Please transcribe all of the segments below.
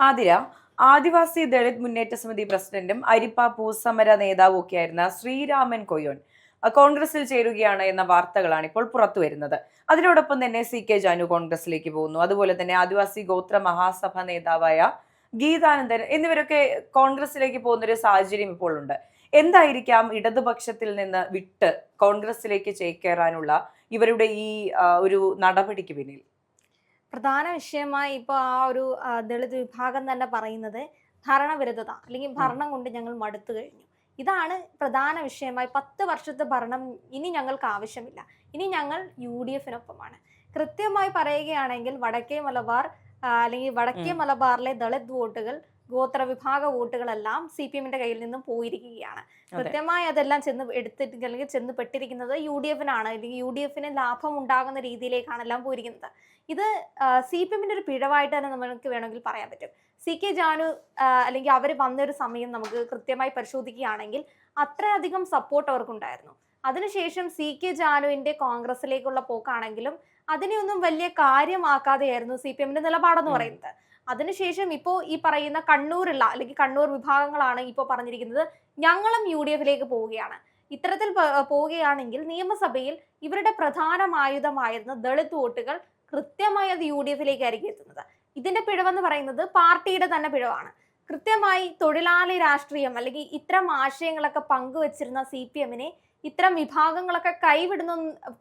ആതിര, ആദിവാസി ദളിത് മുന്നേറ്റ സമിതി പ്രസിഡന്റും അരിപ്പ ഭൂസമര നേതാവും ഒക്കെയായിരുന്ന ശ്രീരാമൻ കൊയ്യോൻ കോൺഗ്രസിൽ ചേരുകയാണ് എന്ന വാർത്തകളാണ് ഇപ്പോൾ പുറത്തു വരുന്നത്. അതിനോടൊപ്പം തന്നെ CK ജാനു കോൺഗ്രസിലേക്ക് പോകുന്നു. അതുപോലെ തന്നെ ആദിവാസി ഗോത്ര മഹാസഭ നേതാവായ ഗീതാനന്ദൻ എന്നിവരൊക്കെ കോൺഗ്രസിലേക്ക് പോകുന്ന ഒരു സാഹചര്യം ഇപ്പോൾ ഉണ്ട്. എന്തായിരിക്കാം ഇടതുപക്ഷത്തിൽ നിന്ന് വിട്ട് കോൺഗ്രസിലേക്ക് ചേക്കേറാനുള്ള ഇവരുടെ ഈ ഒരു നടപടിക്ക് പിന്നിൽ? പ്രധാന വിഷയമായി ഇപ്പോൾ ആ ഒരു ദളിത് വിഭാഗം തന്നെ പറയുന്നത് ഭരണവിരുദ്ധത അല്ലെങ്കിൽ ഭരണം കൊണ്ട് ഞങ്ങൾ മടുത്തു കഴിഞ്ഞു. ഇതാണ് പ്രധാന വിഷയമായി. 10 വർഷത്തെ ഭരണം ഇനി ഞങ്ങൾക്ക് ആവശ്യമില്ല, ഇനി ഞങ്ങൾ UDF-നൊപ്പമാണ്. കൃത്യമായി പറയുകയാണെങ്കിൽ വടക്കേ മലബാർ അല്ലെങ്കിൽ വടക്കേ മലബാറിലെ ദളിത് വോട്ടുകൾ, ഗോത്ര വിഭാഗ വോട്ടുകളെല്ലാം CPM-ന്റെ കയ്യിൽ നിന്നും പോയിരിക്കുകയാണ്. കൃത്യമായി അതെല്ലാം അല്ലെങ്കിൽ ചെന്ന് പെട്ടിരിക്കുന്നത് UDF-നാണ്. അല്ലെങ്കിൽ UDF-ന് ലാഭം ഉണ്ടാകുന്ന രീതിയിലേക്കാണ് എല്ലാം പോയിരിക്കുന്നത്. ഇത് CPM-ന്റെ ഒരു പിഴവായിട്ട് തന്നെ നമുക്ക് വേണമെങ്കിൽ പറയാൻ പറ്റും. CK ജാനു അല്ലെങ്കിൽ അവർ വന്നൊരു സമയം നമുക്ക് കൃത്യമായി പരിശോധിക്കുകയാണെങ്കിൽ അത്രയധികം സപ്പോർട്ട് അവർക്കുണ്ടായിരുന്നു. അതിനുശേഷം CK ജാനുവിന്റെ കോൺഗ്രസിലേക്കുള്ള പോക്കാണെങ്കിലും അതിനെയൊന്നും വലിയ കാര്യമാക്കാതെയായിരുന്നു CPM-ന്റെ നിലപാടെന്ന് പറയുന്നത്. അതിനുശേഷം ഇപ്പോൾ ഈ പറയുന്ന കണ്ണൂരുള്ള അല്ലെങ്കിൽ കണ്ണൂർ വിഭാഗങ്ങളാണ് ഇപ്പോൾ പറഞ്ഞിരിക്കുന്നത് ഞങ്ങളും UDF-ലേക്ക് പോവുകയാണ്. ഇത്തരത്തിൽ പോവുകയാണെങ്കിൽ നിയമസഭയിൽ ഇവരുടെ പ്രധാന ആയുധമായിരുന്ന ദളിത് വോട്ടുകൾ കൃത്യമായി അത് UDF-ലേക്കായിരിക്കും എത്തുന്നത്. ഇതിന്റെ പിഴവെന്ന് പറയുന്നത് പാർട്ടിയുടെ തന്നെ പിഴവാണ്. കൃത്യമായി തൊഴിലാളി രാഷ്ട്രീയം അല്ലെങ്കിൽ ഇത്തരം ആശയങ്ങളൊക്കെ പങ്കുവച്ചിരുന്ന CPM-നെ ഇത്തരം വിഭാഗങ്ങളൊക്കെ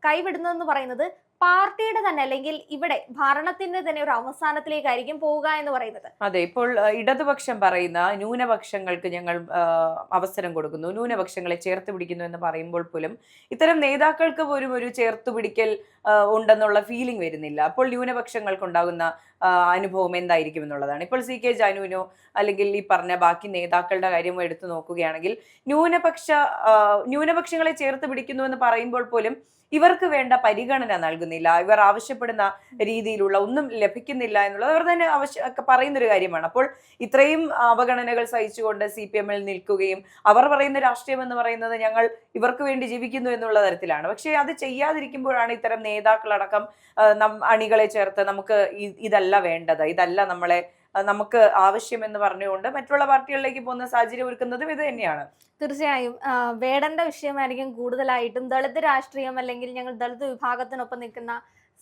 കൈവിടുന്നെന്ന് പറയുന്നത് പാർട്ടിയുടെ തന്നെ അല്ലെങ്കിൽ ഇവിടെ ഭരണത്തിന്റെ തന്നെ ഒരു അവസാനത്തിലേക്കായിരിക്കും പോവുക എന്ന് പറയുന്നത്. അതെ, ഇപ്പോൾ ഇടതുപക്ഷം പറയുന്ന ന്യൂനപക്ഷങ്ങൾക്ക് ഞങ്ങൾ അവസരം കൊടുക്കുന്നു, ന്യൂനപക്ഷങ്ങളെ ചേർത്ത് പിടിക്കുന്നു എന്ന് പറയുമ്പോൾ പോലും ഇത്തരം നേതാക്കൾക്ക് പോലും ഒരു ചേർത്ത് പിടിക്കൽ ഉണ്ടെന്നുള്ള ഫീലിംഗ് വരുന്നില്ല. അപ്പോൾ ന്യൂനപക്ഷങ്ങൾക്കുണ്ടാകുന്ന അനുഭവം എന്തായിരിക്കും എന്നുള്ളതാണ്. ഇപ്പോൾ CK ജാനുവിനോ അല്ലെങ്കിൽ ഈ പറഞ്ഞ ബാക്കി നേതാക്കളുടെ കാര്യമോ എടുത്തു നോക്കുകയാണെങ്കിൽ ന്യൂനപക്ഷങ്ങളെ ചേർത്ത് പിടിക്കുന്നു എന്ന് പറയുമ്പോൾ പോലും ഇവർക്ക് വേണ്ട പരിഗണന നൽകുന്നില്ല, ഇവർ ആവശ്യപ്പെടുന്ന രീതിയിലുള്ള ഒന്നും ലഭിക്കുന്നില്ല എന്നുള്ളത് അവർ തന്നെ പറയുന്നൊരു കാര്യമാണ്. അപ്പോൾ ഇത്രയും അവഗണനകൾ സഹിച്ചുകൊണ്ട് CPM-ൽ നിൽക്കുകയും അവർ പറയുന്ന രാഷ്ട്രീയം എന്ന് പറയുന്നത് ഞങ്ങൾ ഇവർക്ക് വേണ്ടി ജീവിക്കുന്നു എന്നുള്ള തരത്തിലാണ്. പക്ഷേ അത് ചെയ്യാതിരിക്കുമ്പോഴാണ് ഇത്തരം നേതാക്കളടക്കം അണികളെ ചേർത്ത് നമുക്ക് ഇതല്ല വേണ്ടത്, ഇതല്ല നമുക്ക് ആവശ്യം എന്ന് പറഞ്ഞുകൊണ്ട് മറ്റുള്ള പാർട്ടികളിലേക്ക് പോകുന്ന സാഹചര്യം ഒരുക്കുന്നതും ഇത് തന്നെയാണ്. തീർച്ചയായും വേടന്റെ വിഷയമായിരിക്കും കൂടുതലായിട്ടും. ദളിത് രാഷ്ട്രീയം അല്ലെങ്കിൽ ഞങ്ങൾ ദളിത് വിഭാഗത്തിനൊപ്പം നിൽക്കുന്ന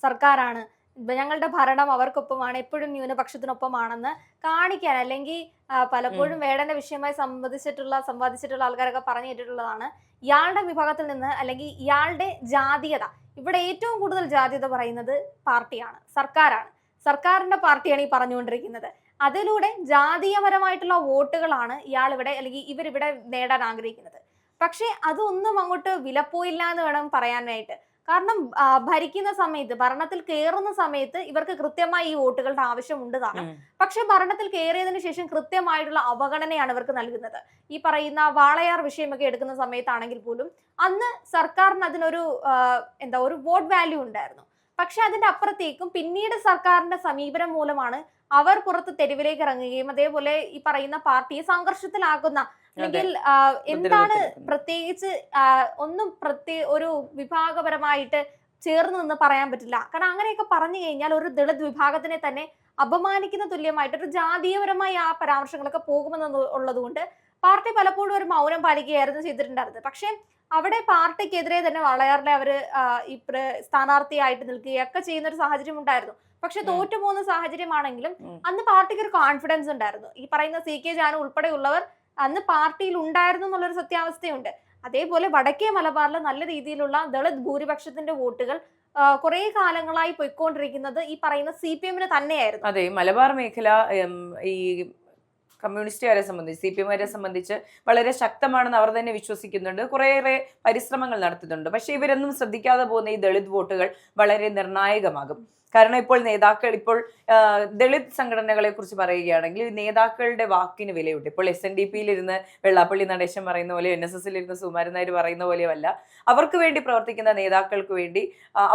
സർക്കാരാണ്, ഞങ്ങളുടെ ഭരണം അവർക്കൊപ്പമാണ്, എപ്പോഴും ന്യൂനപക്ഷത്തിനൊപ്പമാണെന്ന് കാണിക്കാൻ അല്ലെങ്കിൽ പലപ്പോഴും വേടന്റെ വിഷയമായി സംവാദിച്ചിട്ടുള്ള ആൾക്കാരൊക്കെ പറഞ്ഞു കേട്ടിട്ടുള്ളതാണ്. ഇയാളുടെ വിഭാഗത്തിൽ നിന്ന് അല്ലെങ്കിൽ ഇയാളുടെ ജാതീയത, ഇവിടെ ഏറ്റവും കൂടുതൽ ജാതീയത പറയുന്നത് പാർട്ടിയാണ്, സർക്കാരിന്റെ പാർട്ടിയാണ് ഈ പറഞ്ഞുകൊണ്ടിരിക്കുന്നത്. അതിലൂടെ ജാതീയപരമായിട്ടുള്ള വോട്ടുകളാണ് ഇവരിവിടെ നേടാൻ ആഗ്രഹിക്കുന്നത്. പക്ഷെ അതൊന്നും അങ്ങോട്ട് വിലപ്പോയില്ല എന്ന് വേണം പറയാനായിട്ട്. കാരണം ഭരിക്കുന്ന സമയത്ത്, ഭരണത്തിൽ കയറുന്ന സമയത്ത് ഇവർക്ക് കൃത്യമായി ഈ വോട്ടുകളുടെ ആവശ്യമുണ്ട് താനും. പക്ഷെ ഭരണത്തിൽ കയറിയതിനു ശേഷം കൃത്യമായിട്ടുള്ള അവഗണനയാണ് ഇവർക്ക് നൽകുന്നത്. ഈ പറയുന്ന വാളയാർ വിഷയമൊക്കെ എടുക്കുന്ന സമയത്താണെങ്കിൽ പോലും അന്ന് സർക്കാരിന് അതിനൊരു ഒരു വോട്ട് വാല്യൂ ഉണ്ടായിരുന്നു. പക്ഷെ അതിന്റെ അപ്പുറത്തേക്കും പിന്നീട് സർക്കാരിന്റെ സമീപനം മൂലമാണ് അവർ പുറത്ത് തെരുവിലേക്ക് ഇറങ്ങുകയും അതേപോലെ ഈ പറയുന്ന പാർട്ടിയെ സംഘർഷത്തിലാക്കുന്ന അല്ലെങ്കിൽ എന്താണ് പ്രത്യേകിച്ച് ഒരു വിഭാഗപരമായിട്ട് ചേർന്ന് നിന്ന് പറയാൻ പറ്റില്ല. കാരണം അങ്ങനെയൊക്കെ പറഞ്ഞു കഴിഞ്ഞാൽ ഒരു ദളിത് വിഭാഗത്തിനെ തന്നെ അപമാനിക്കുന്ന തുല്യമായിട്ട് ഒരു ജാതീയപരമായി ആ പരാമർശങ്ങളൊക്കെ പോകുമെന്ന് ഉള്ളതുകൊണ്ട് പാർട്ടി പലപ്പോഴും ഒരു മൗനം പാലിക്കുകയായിരുന്നു ചെയ്തിട്ടുണ്ടായിരുന്നത്. പക്ഷെ അവിടെ പാർട്ടിക്കെതിരെ തന്നെ വളയാറിലെ അവര് ഈ സ്ഥാനാർത്ഥിയായിട്ട് നിൽക്കുകയൊക്കെ ചെയ്യുന്ന ഒരു സാഹചര്യം ഉണ്ടായിരുന്നു. പക്ഷെ തോറ്റുപോകുന്ന സാഹചര്യമാണെങ്കിലും അന്ന് പാർട്ടിക്ക് ഒരു കോൺഫിഡൻസ് ഉണ്ടായിരുന്നു. ഈ പറയുന്ന CK ജാനു ഉൾപ്പെടെയുള്ളവർ അന്ന് പാർട്ടിയിൽ ഉണ്ടായിരുന്നു എന്നുള്ളൊരു സത്യാവസ്ഥയുണ്ട്. അതേപോലെ വടക്കേ മലബാറിൽ നല്ല രീതിയിലുള്ള ദളിത് ഭൂരിപക്ഷത്തിന്റെ വോട്ടുകൾ കുറെ കാലങ്ങളായി പോയിക്കൊണ്ടിരിക്കുന്നത് ഈ പറയുന്ന CPM-ന് തന്നെയായിരുന്നു. അതെ, മലബാർ മേഖല ഈ കമ്മ്യൂണിസ്റ്റുകാരെ സംബന്ധിച്ച്, CPM-കാരെ സംബന്ധിച്ച് വളരെ ശക്തമാണെന്ന് അവർ തന്നെ വിശ്വസിക്കുന്നുണ്ട്, കുറേയേറെ പരിശ്രമങ്ങൾ നടത്തുന്നുണ്ട്. പക്ഷെ ഇവരൊന്നും ശ്രദ്ധിക്കാതെ പോകുന്ന ഈ ദളിത് വോട്ടുകൾ വളരെ നിർണായകമാകും. കാരണം ഇപ്പോൾ ദളിത് സംഘടനകളെ കുറിച്ച് പറയുകയാണെങ്കിൽ നേതാക്കളുടെ വാക്കിന് വിലയുണ്ട്. ഇപ്പോൾ SNDP-യിൽ ഇരുന്ന് വെള്ളാപ്പള്ളി നടേശൻ പറയുന്ന പോലെ, NSS-ൽ ഇരുന്ന് സുകുമാരൻ നായർ പറയുന്ന പോലെയല്ല, അവർക്ക് വേണ്ടി പ്രവർത്തിക്കുന്ന നേതാക്കൾക്ക് വേണ്ടി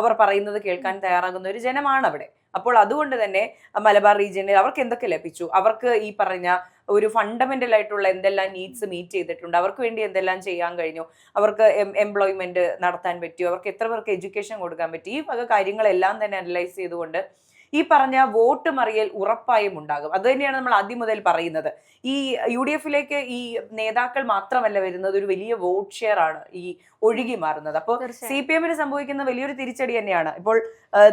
അവർ പറയുന്നത് കേൾക്കാൻ തയ്യാറാകുന്ന ഒരു ജനമാണ് അവിടെ. അപ്പോൾ അതുകൊണ്ട് തന്നെ മലബാർ റീജിയനിൽ അവർക്ക് എന്തൊക്കെ ലഭിച്ചു, അവർക്ക് ഈ പറഞ്ഞ ഒരു ഫണ്ടമെന്റൽ ആയിട്ടുള്ള എന്തെല്ലാം നീഡ്സ് മീറ്റ് ചെയ്തിട്ടുണ്ട്, അവർക്ക് വേണ്ടി എന്തെല്ലാം ചെയ്യാൻ കഴിഞ്ഞു, അവർക്ക് എംപ്ലോയ്മെന്റ് നടത്താൻ പറ്റിയോ, അവർക്ക് എത്ര പേർക്ക് എഡ്യൂക്കേഷൻ കൊടുക്കാൻ പറ്റി, ഈ വക കാര്യങ്ങളെല്ലാം തന്നെ അനലൈസ് ചെയ്തുകൊണ്ട് ഈ പറഞ്ഞ വോട്ട് മറിയൽ ഉറപ്പായും ഉണ്ടാകും. അത് തന്നെയാണ് നമ്മൾ ആദ്യം മുതൽ പറയുന്നത്. ഈ UDF-ലേക്ക് ഈ നേതാക്കൾ മാത്രമല്ല വരുന്നത്, ഒരു വലിയ വോട്ട് ഷെയർ ആണ് ഈ ഒഴുകി മാറുന്നത്. അപ്പോൾ CPM-ന് സംഭവിക്കുന്ന വലിയൊരു തിരിച്ചടി തന്നെയാണ്. ഇപ്പോൾ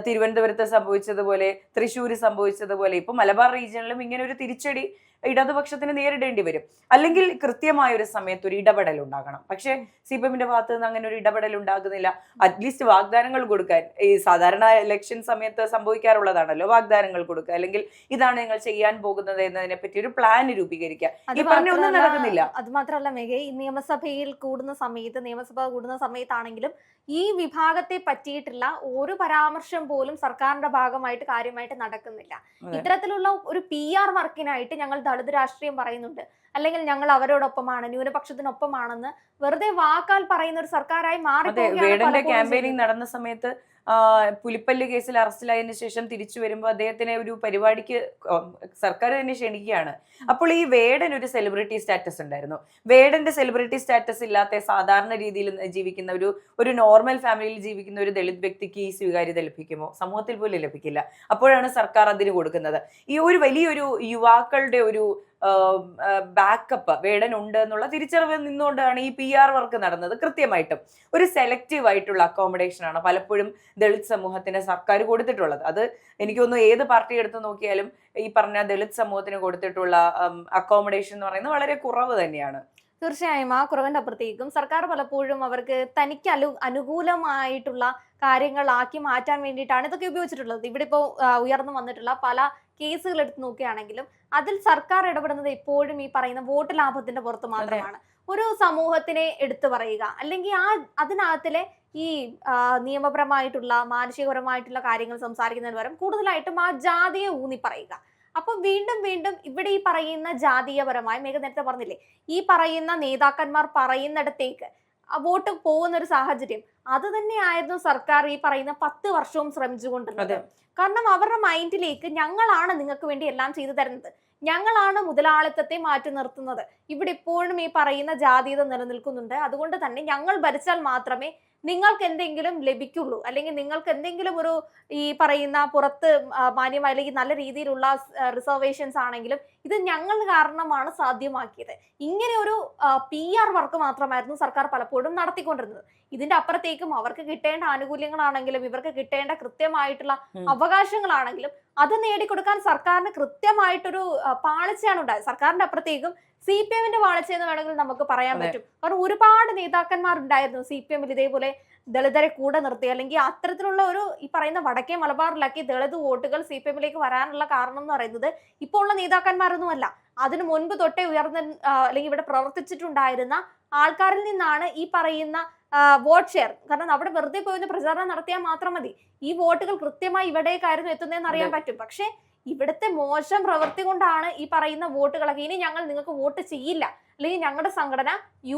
തിരുവനന്തപുരത്ത് സംഭവിച്ചതുപോലെ, തൃശ്ശൂർ സംഭവിച്ചതുപോലെ, ഇപ്പൊ മലബാർ റീജിയനിലും ഇങ്ങനെ ഒരു തിരിച്ചടി ഇടതുപക്ഷത്തിന് നേരിടേണ്ടി വരും. അല്ലെങ്കിൽ കൃത്യമായ ഒരു സമയത്ത് ഒരു ഇടപെടൽ ഉണ്ടാകണം. പക്ഷെ CPM-ന്റെ ഭാഗത്ത് നിന്ന് അങ്ങനെ ഒരു ഇടപെടൽ ഉണ്ടാകുന്നില്ല. അറ്റ്ലീസ്റ്റ് വാഗ്ദാനങ്ങൾ കൊടുക്കാൻ, ഈ സാധാരണ ഇലക്ഷൻ സമയത്ത് സംഭവിക്കാറുള്ളതാണല്ലോ, വാഗ്ദാനങ്ങൾ കൊടുക്കുക, അല്ലെങ്കിൽ ഇതാണ് നിങ്ങൾ ചെയ്യാൻ പോകുന്നത് എന്നതിനെ പറ്റി ഒരു പ്ലാൻ രൂപീകരിക്കുക. ഈ പറഞ്ഞൊന്നും നടക്കുന്നില്ല. അത് മാത്രമല്ല മേഘ, ഈ നിയമസഭയിൽ കൂടുന്ന സമയത്ത്, നിയമസഭ കൂടുന്ന സമയത്താണെങ്കിലും ഈ വിഭാഗത്തെ പറ്റിയിട്ടുള്ള ഒരു പരാമർശം പോലും സർക്കാരിന്റെ ഭാഗമായിട്ട് കാര്യമായിട്ട് നടക്കുന്നില്ല. ഇത്തരത്തിലുള്ള ഒരു PR വർക്കിനായിട്ട് ഞങ്ങൾ ദളിത് രാഷ്ട്രീയം പറയുന്നുണ്ട്, അല്ലെങ്കിൽ ഞങ്ങൾ അവരോടൊപ്പമാണ്, ന്യൂനപക്ഷത്തിനൊപ്പമാണെന്ന് വെറുതെ വാക്കാൽ പറയുന്ന ഒരു സർക്കാരായി വേടന്റെ ക്യാമ്പയിനിങ് നടന്ന സമയത്ത് പുലിപ്പല്ല് കേസിൽ അറസ്റ്റിലായതിനു ശേഷം തിരിച്ചു വരുമ്പോൾ അദ്ദേഹത്തിനെ ഒരു പരിപാടിക്ക് സർക്കാർ തന്നെ ക്ഷണിക്കുകയാണ്. അപ്പോൾ ഈ വേടൻ ഒരു സെലിബ്രിറ്റി സ്റ്റാറ്റസ് ഉണ്ടായിരുന്നു. വേടന്റെ സെലിബ്രിറ്റി സ്റ്റാറ്റസ് ഇല്ലാത്ത സാധാരണ രീതിയിൽ ജീവിക്കുന്ന ഒരു നോർമൽ ഫാമിലിയിൽ ജീവിക്കുന്ന ഒരു ദളിത് വ്യക്തിക്ക് ഈ സ്വീകാര്യത ലഭിക്കുമോ? സമൂഹത്തിൽ പോലും ലഭിക്കില്ല. അപ്പോഴാണ് സർക്കാർ അതിന് കൊടുക്കുന്നത്. ഈ ഒരു വലിയൊരു യുവാക്കളുടെ ഒരു ബാക്കപ്പ് വേടൻ ഉണ്ട് എന്നുള്ള തിരിച്ചറിവിൽ നിന്നുകൊണ്ടാണ് ഈ PR വർക്ക് നടന്നത്. കൃത്യമായിട്ടും ഒരു സെലക്റ്റീവ് ആയിട്ടുള്ള അക്കോമഡേഷൻ ആണ് പലപ്പോഴും ദളിത് സമൂഹത്തിന് സർക്കാർ കൊടുത്തിട്ടുള്ളത്. അത് എനിക്ക് തോന്നുന്നു ഏത് പാർട്ടി എടുത്ത് നോക്കിയാലും ഈ പറഞ്ഞ ദളിത് സമൂഹത്തിന് കൊടുത്തിട്ടുള്ള അക്കോമഡേഷൻ എന്ന് പറയുന്നത് വളരെ കുറവ് തന്നെയാണ്. തീർച്ചയായും ആ കുറവിന്റെ അപ്പുറത്തേക്കും സർക്കാർ പലപ്പോഴും അവർക്ക് തനിക്ക് അനുകൂലമായിട്ടുള്ള കാര്യങ്ങളാക്കി മാറ്റാൻ വേണ്ടിയിട്ടാണ് ഇതൊക്കെ ഉപയോഗിച്ചിട്ടുള്ളത്. ഇവിടെ ഇപ്പോൾ ഉയർന്നു വന്നിട്ടുള്ള പല കേസുകൾ എടുത്ത് നോക്കുകയാണെങ്കിലും അതിൽ സർക്കാർ ഇടപെടുന്നത് എപ്പോഴും ഈ പറയുന്ന വോട്ട് ലാഭത്തിന്റെ പുറത്ത് മാത്രമാണ്. ഒരു സമൂഹത്തിനെ എടുത്തു പറയുക, അല്ലെങ്കിൽ അതിനകത്തിലെ ഈ നിയമപരമായിട്ടുള്ള മാനുഷികപരമായിട്ടുള്ള കാര്യങ്ങൾ സംസാരിക്കുന്നതിന് പകരം കൂടുതലായിട്ടും ആ ജാതിയെ ഊന്നി പറയുക. അപ്പൊ വീണ്ടും വീണ്ടും ഇവിടെ ഈ പറയുന്ന ജാതീയപരമായി, മേഘ നേരത്തെ പറഞ്ഞില്ലേ, ഈ പറയുന്ന നേതാക്കന്മാർ പറയുന്നിടത്തേക്ക് വോട്ട് പോകുന്ന ഒരു സാഹചര്യം അത് തന്നെയായിരുന്നു സർക്കാർ ഈ പറയുന്ന 10 വർഷവും ശ്രമിച്ചുകൊണ്ടിരുന്നത്. കാരണം അവരുടെ മൈൻഡിലേക്ക് ഞങ്ങളാണ് നിങ്ങൾക്ക് വേണ്ടി എല്ലാം ചെയ്തു തരുന്നത്, ഞങ്ങളാണ് മുതലാളിത്തത്തെ മാറ്റി നിർത്തുന്നത്, ഇവിടെ ഇപ്പോഴും ഈ പറയുന്ന ജാതീയത നിലനിൽക്കുന്നുണ്ട്, അതുകൊണ്ട് തന്നെ ഞങ്ങൾ ഭരിച്ചാൽ മാത്രമേ നിങ്ങൾക്ക് എന്തെങ്കിലും ലഭിക്കുള്ളൂ, അല്ലെങ്കിൽ നിങ്ങൾക്ക് എന്തെങ്കിലും ഒരു ഈ പറയുന്ന പുറത്ത് മാന്യമായി അല്ലെങ്കിൽ നല്ല രീതിയിലുള്ള റിസർവേഷൻസ് ആണെങ്കിലും ഇത് ഞങ്ങൾ കാരണമാണ് സാധ്യമാക്കിയത്. ഇങ്ങനെ ഒരു PR വർക്ക് മാത്രമായിരുന്നു സർക്കാർ പലപ്പോഴും നടത്തിക്കൊണ്ടിരുന്നത്. ഇതിന്റെ അപ്പുറത്തേക്കും അവർക്ക് കിട്ടേണ്ട ആനുകൂല്യങ്ങളാണെങ്കിലും ഇവർക്ക് കിട്ടേണ്ട കൃത്യമായിട്ടുള്ള അവകാശങ്ങളാണെങ്കിലും അത് നേടിക്കൊടുക്കാൻ സർക്കാരിന് കൃത്യമായിട്ടൊരു പാളിച്ചയാണ് ഉണ്ടായത്. സർക്കാരിന്റെ അപ്പുറത്തേക്കും CPM-ന്റെ വാഴ്ച എന്ന് വേണമെങ്കിൽ നമുക്ക് പറയാൻ പറ്റും. കാരണം ഒരുപാട് നേതാക്കന്മാരുണ്ടായിരുന്നു CPM-ൽ ഇതേപോലെ ദളിതരെ കൂടെ നിർത്തി, അല്ലെങ്കിൽ അത്തരത്തിലുള്ള ഒരു ഈ പറയുന്ന വടക്കേ മലബാറിലാക്കി ദളിത് വോട്ടുകൾ CPM-ലേക്ക് വരാനുള്ള കാരണം എന്ന് പറയുന്നത് ഇപ്പോൾ ഉള്ള നേതാക്കന്മാരൊന്നുമല്ല, അതിനു മുൻപ് തൊട്ടേ ഉയർന്ന അല്ലെങ്കിൽ ഇവിടെ പ്രവർത്തിച്ചിട്ടുണ്ടായിരുന്ന ആൾക്കാരിൽ നിന്നാണ് ഈ പറയുന്ന വോട്ട് ഷെയർ. കാരണം അവിടെ വെറുതെ പോയി പ്രചാരണം നടത്തിയാൽ മാത്രം മതി, ഈ വോട്ടുകൾ കൃത്യമായി ഇവിടേക്കായിരുന്നു എത്തുന്നതെന്ന് അറിയാൻ പറ്റും. പക്ഷെ ഇവിടുത്തെ മോശം പ്രവൃത്തി കൊണ്ടാണ് ഈ പറയുന്ന വോട്ടുകളൊക്കെ, ഇനി ഞങ്ങൾ നിങ്ങൾക്ക് വോട്ട് ചെയ്യില്ല, അല്ലെങ്കിൽ ഞങ്ങളുടെ സംഘടന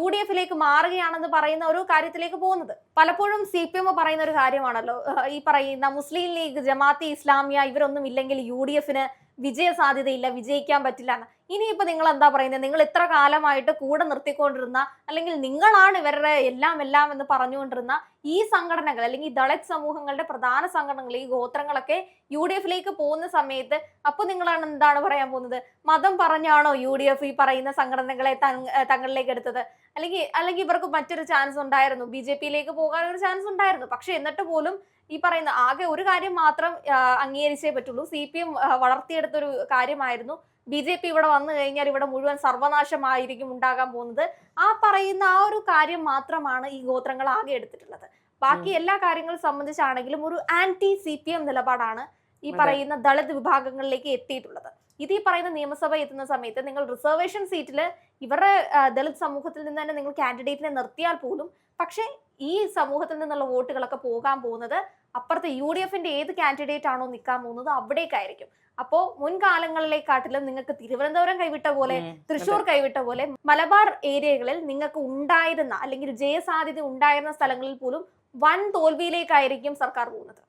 UDF-ലേക്ക് മാറുകയാണെന്ന് പറയുന്ന ഒരു കാര്യത്തിലേക്ക് പോകുന്നത്. പലപ്പോഴും CPM പറയുന്ന ഒരു കാര്യമാണല്ലോ, ഈ പറയുന്ന മുസ്ലിം ലീഗ്, ജമാഅത്തെ ഇസ്ലാമിയ ഇവരൊന്നും ഇല്ലെങ്കിൽ UDF-ന് വിജയ സാധ്യതയില്ല, വിജയിക്കാൻ പറ്റില്ല എന്ന്. ഇനിയിപ്പോ നിങ്ങൾ എന്താ പറയുന്നത്? നിങ്ങൾ ഇത്ര കാലമായിട്ട് കൂടെ നിർത്തിക്കൊണ്ടിരുന്ന, അല്ലെങ്കിൽ നിങ്ങളാണ് ഇവരുടെ എല്ലാം എന്ന് പറഞ്ഞുകൊണ്ടിരുന്ന ഈ സംഘടനകൾ, അല്ലെങ്കിൽ ദളിത് സമൂഹങ്ങളുടെ പ്രധാന സംഘടനകൾ, ഈ ഗോത്രങ്ങളൊക്കെ UDF-ലേക്ക് പോകുന്ന സമയത്ത് അപ്പൊ നിങ്ങളാണ് എന്താണ് പറയാൻ പോകുന്നത്? മതം പറഞ്ഞാണോ UDF ഈ പറയുന്ന സംഘടനകളെ തങ്ങളിലേക്ക് എടുത്തത്? അല്ലെങ്കിൽ ഇവർക്ക് മറ്റൊരു ചാൻസ് ഉണ്ടായിരുന്നു, BJP-യിലേക്ക് പോകാൻ ഒരു ചാൻസ് ഉണ്ടായിരുന്നു. പക്ഷെ എന്നിട്ട് പോലും ഈ പറയുന്ന ആകെ ഒരു കാര്യം മാത്രം അംഗീകരിച്ചേ പറ്റുള്ളൂ, CPM വളർത്തിയെടുത്തൊരു കാര്യമായിരുന്നു BJP ഇവിടെ വന്നു കഴിഞ്ഞാൽ ഇവിടെ മുഴുവൻ സർവനാശമായിരിക്കും ഉണ്ടാകാൻ പോകുന്നത്. ആ പറയുന്ന ആ ഒരു കാര്യം മാത്രമാണ് ഈ ഗോത്രങ്ങൾ ആകെ എടുത്തിട്ടുള്ളത്. ബാക്കി എല്ലാ കാര്യങ്ങളും സംബന്ധിച്ചാണെങ്കിലും ഒരു ആന്റി CPM നിലപാടാണ് ഈ പറയുന്ന ദളിത് വിഭാഗങ്ങളിലേക്ക് എത്തിയിട്ടുള്ളത്. ഇത് ഈ പറയുന്ന നിയമസഭ എത്തുന്ന സമയത്ത് നിങ്ങൾ റിസർവേഷൻ സീറ്റിൽ ഇവരുടെ ദളിത് സമൂഹത്തിൽ നിന്ന് തന്നെ നിങ്ങൾ കാൻഡിഡേറ്റിനെ നിർത്തിയാൽ പോലും പക്ഷെ ഈ സമൂഹത്തിൽ നിന്നുള്ള വോട്ടുകളൊക്കെ പോകാൻ പോകുന്നത് അപ്പുറത്തെ UDF-ന്റെ ഏത് കാൻഡിഡേറ്റ് ആണോ നിൽക്കാൻ പോകുന്നത് അവിടേക്കായിരിക്കും. അപ്പോ മുൻകാലങ്ങളിലേക്കാട്ടിലും നിങ്ങൾക്ക് തിരുവനന്തപുരം കൈവിട്ട പോലെ, തൃശ്ശൂർ കൈവിട്ട പോലെ മലബാർ ഏരിയകളിൽ നിങ്ങൾക്ക് ഉണ്ടായിരുന്ന അല്ലെങ്കിൽ ജയസാധ്യത ഉണ്ടായിരുന്ന സ്ഥലങ്ങളിൽ പോലും വൻ തോൽവിയിലേക്കായിരിക്കും സർക്കാർ പോകുന്നത്.